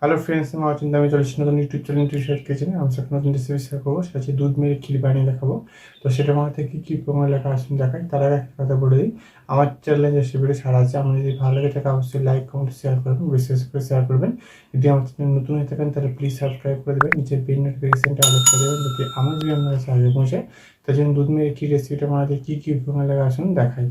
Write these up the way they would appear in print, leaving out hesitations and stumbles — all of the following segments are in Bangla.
হ্যালো ফ্রেন্ডস, আমি অচিন্তা। আমি চলেছি নতুন ইউটিউব চ্যানেল টিউশন কিচেনে। আমি একটা নতুন রেসিপি শেয়ার করবো, সেটা হচ্ছে দুধ মেরে ক্ষীর বানিয়ে দেখাবো। তো সেটা বানাতে কী কী উপকরণ লেখা আসুন দেখাই। তার আগে একটা কথা বলে দিই, আমার চ্যানেলে রেসিপিটা ছাড়া আছে। আমার যদি ভালো লাগে থাকে অবশ্যই লাইক কমেন্ট শেয়ার করবেন, বেশি বেশি করে শেয়ার করবেন। যদি আমার চ্যানেল নতুন হয়ে থাকেন তাহলে প্লিজ সাবস্ক্রাইব করে দেবেন, নিচের বেল নোটিফিকেশনটা অন করে দেবেন যাতে আমার ভিডিও আপনার কাছে আগে পৌঁছে। তার জন্য দুধ মেরে ক্ষীর রেসিপিটা বানাতে কী কী উপকরণ লেখা আসুন দেখাই।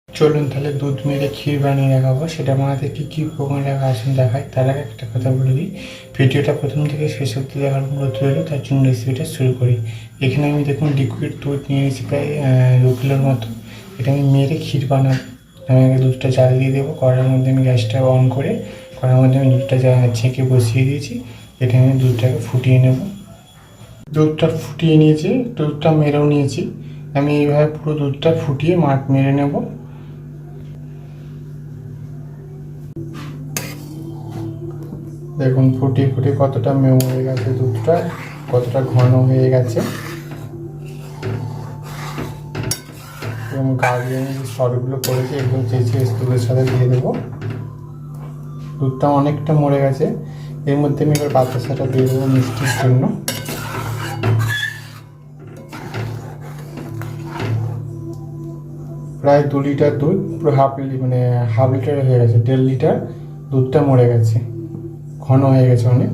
চলুন তাহলে দুধ মেরে ক্ষীর বানিয়ে দেখাবো। সেটা বানাতে কী কী উপকরণ লাগা আসুন দেখাই। তার আগে একটা কথা বলে দিই, ভিডিওটা প্রথম থেকে শেষ অবধি দেখার অনুরোধ রইল। তার জন্য রেসিপিটা শুরু করি। এখানে আমি দেখুন লিকুইড দুধ নিয়ে নিয়েছি প্রায় 2 কিলোর মতো। এটা আমি মেরে ক্ষীর বানাবো। আমি আগে দুধটা জাল দিয়ে দেবো। কড়ার মধ্যে আমি গ্যাসটা অন করে কড়ার মধ্যে আমি দুধটা ছেঁকে বসিয়ে দিয়েছি। এটা আমি দুধটাকে ফুটিয়ে নেব। দুধটা ফুটিয়ে নিয়েছি, দুধটা মেরেও নিয়েছি। আমি এইভাবে পুরো দুধটা ফুটিয়ে মেরে নেব। দেখুন ফুটিয়ে ফুটিয়ে কতটা মেয় হয়ে গেছে, দুধটা কতটা ঘন হয়ে গেছে। এবং গাড়িয়ে যে সরগুলো করেছি এগুলো চেঁচিয়ে দুধের সাথে দিয়ে দেবো। দুধটা অনেকটা মরে গেছে। এর মধ্যে আমি এবার বাতাসাটা দিয়ে দেবো মিষ্টির জন্য। প্রায় 2 লিটার দুধ, পুরো হাফ লিটার হয়ে গেছে। 1.5 লিটার দুধটা মরে গেছে, ঘন হয়ে গেছে অনেক।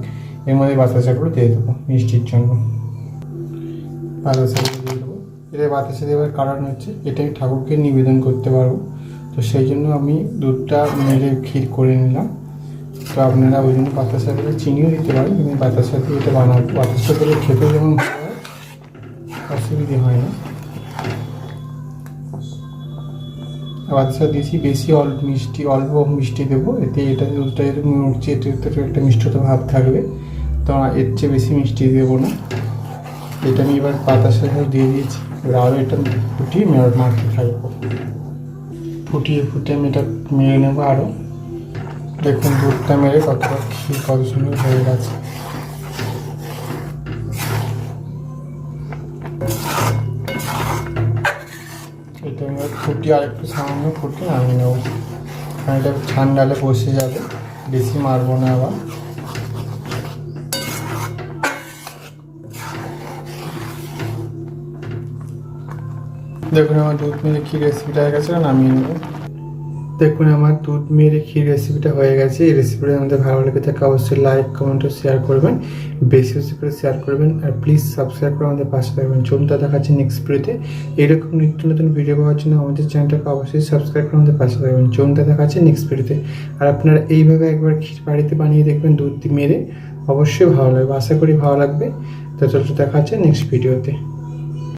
এর মধ্যে বাতাসাগুলো দিয়ে দেবো মিষ্টির জন্য। বাতাসাগুলো দিয়ে দেবো। এটা বাতাসা দেওয়ার কারণ হচ্ছে এটা আমি ঠাকুরকে নিবেদন করতে পারবো। তো সেই জন্য আমি দুধটা মেরে ক্ষীর করে নিলাম। তো আপনারা ওই জন্য বাতাসা দিয়ে চিনিও দিতে পারেন। আমি বাতাসা দিয়ে এটা বানাবো। বাতাসা দিয়ে খেতে যেমন ভালো হয়, অসুবিধে হয় না। বাতাসা দিয়েছি বেশি, অল্প মিষ্টি দেবো। এতে এটা দুধটা যেহেতু উঠছে, এতে একটা মিষ্টতা ভাব থাকবে। তো এর চেয়ে বেশি মিষ্টি দেবো না। এটা আমি এবার বাতাসা দিয়ে দিয়েছি। এবার আরও এটা ফুটিয়ে মারতে থাকবো। ফুটিয়ে আমি এটা মেরে নেবো আরও। দেখুন দুধটা মেরে কতটা ক্ষীর কত সুন্দর হয়ে গেছে। এটা আমি ফুটিয়ে আরেকটু সামান্য ফুটিয়ে নামিয়ে নেবো। কারণ এটা ঠান্ডালে বসে যাবে, বেশি মারবো না আবার। দেখুন আমার দুধ মেরে ক্ষীর রেসিপিটা হয়ে গেছে, নামিয়ে নেবো। দেখুন আমার দুধ মেরে ক্ষীর রেসিপিটা হয়ে গেছে। এই রেসিপিটা আমাদের ভালো লেগে থাকে অবশ্যই লাইক কমেন্ট ও শেয়ার করবেন, বেশি বেশি করে শেয়ার করবেন। আর প্লিজ সাবস্ক্রাইব করে আমাদের পাশে থাকবেন। চলুন দেখাচ্ছি নেক্সট ভিডিওতে। এরকম নিত্য নতুন ভিডিও পাওয়ার জন্য আমাদের চ্যানেলটাকে অবশ্যই সাবস্ক্রাইব করে আমাদের পাশে থাকবেন। চলুন দেখাচ্ছি নেক্সট ভিডিওতে। আর আপনারা এইভাবে একবার ক্ষীর বাড়িতে বানিয়ে দেখবেন দুধ মেরে, অবশ্যই ভালো লাগবে। আশা করি ভালো লাগবে। তো চলুন দেখাচ্ছি নেক্সট ভিডিওতে।